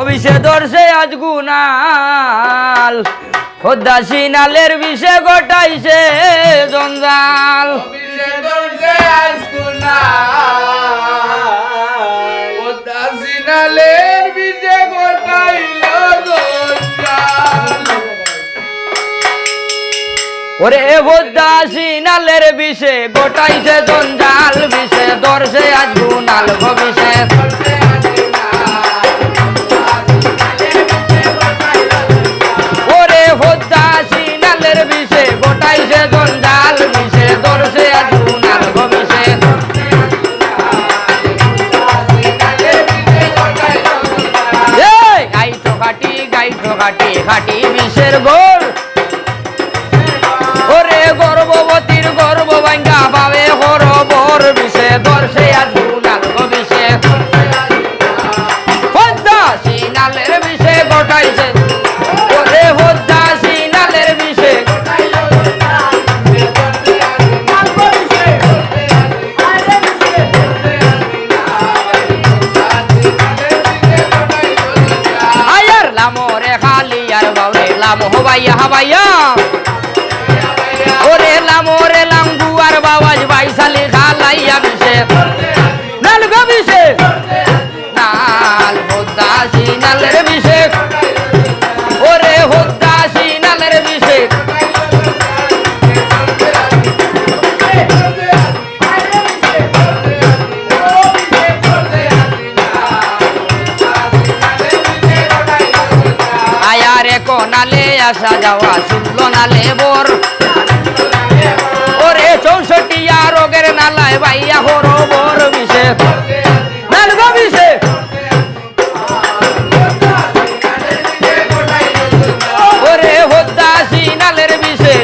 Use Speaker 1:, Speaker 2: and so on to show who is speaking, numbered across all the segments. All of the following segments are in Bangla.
Speaker 1: বিষে ধরছে আজ গুনাল খোদাসি নালের বিষে গোটাইছে জঞ্জাল
Speaker 2: বিষে ধরছে আজ গুনাল খোদাসি নালের বিষে গোটাইল জঞ্জাল
Speaker 1: ওরে খোদাসি নালের বিষে গোটাইছে জঞ্জাল বিষে ধরছে আজ গুনাল বিষে বিষে গোটাইছে জঞ্জাল বিষে ধরছে আজ গুনাল বিষে গাইতো খাটি বিষের গোল ওরে গর্ভবতীর গর্ভ ভাঙ্গা পাবে হরবর বিষে ধরছে আজ গুনাল বিষে হদ্দাসি নালের বিষে গোটাইছে ওরে হদ্দাসি নালের বিষে হাবাইয়া ওরে লামোরে লাঙ্গুয়ার বাবাজ বাইসালি খালাইয়া বিষে নাল গবিষে নাল হদ্দাসি নালের বিষে ওরে হদ্দাসি নালের বিষে আয়ারে কোনালে আসা যাওয়া শুনলো নালে বোর ওরে 64 রোগের নালায় ভাইয়া হরো বোর বিষে নাল বিষে ওরে হদ্দাসি নালের বিষে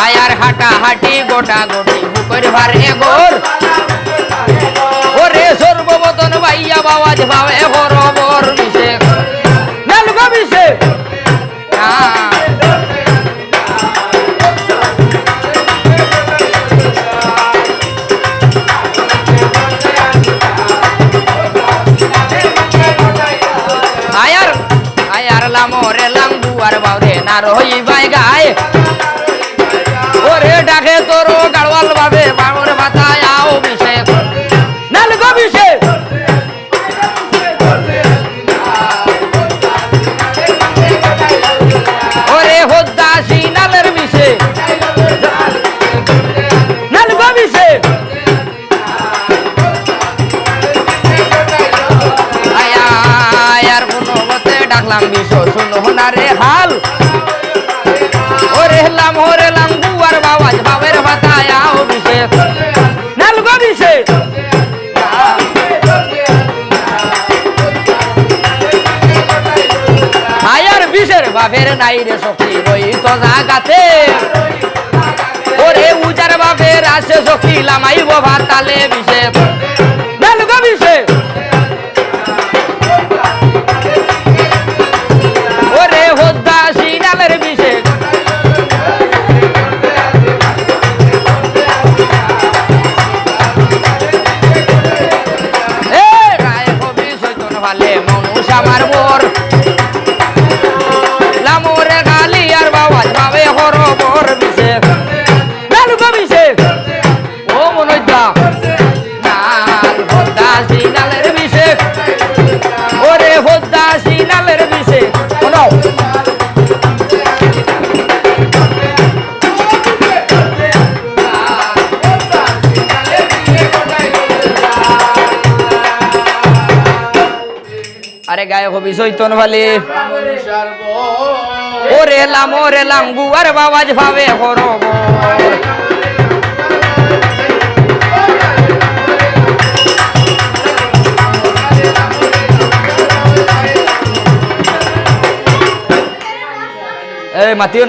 Speaker 1: আয়ার হাঁটা হাঁটি গোটা গোটি বুকের ভারে গোর ওরে সর্ববতন ভাইয়া বাবাজ ভাবে হরবর বিষে নাল বিষে আয়ার আয়ার লামোরে লাঙ্গুয়ার বাউরে না রই বাই গায় ওরে ডাকে তোর গাড়ওয়াল ভাবে বাউর মাথায় আও বিষে নাল বিষে ওরে হদ্দাসি নালের বিষে নাল বিষে আয়ার কোনো মতে ডাকলাম বিষ শুনো না রে হাল ওরে লামোরে লাঙ্গুয়ার বাবাজ বাবের মাথায় আও বিষে নাল বিষে আয়ার বিষের বাপের নাই রে শক্তি রই তো জাগাতে ওরে উজার বাপের আসে শক্তি লামাইব ভাতালে বিষে নাল বিষে ওরে হদ্দাসি নালের বিষে ভালে মানুষ আমার বোর লামোরে গালি আর বাবাজ ভাবে হরবর বিষে নাল বিষে ও মনোজা নাল হদ্দাসি নালের বিষে ওরে হদ্দাসি নালের বিষে শোনো আরে গায়ক হবি চৈতন ভালে ওরে লামোরে লাঙ্গুয়ার বাবাজ ভাবে হরবর এই মাতিও না।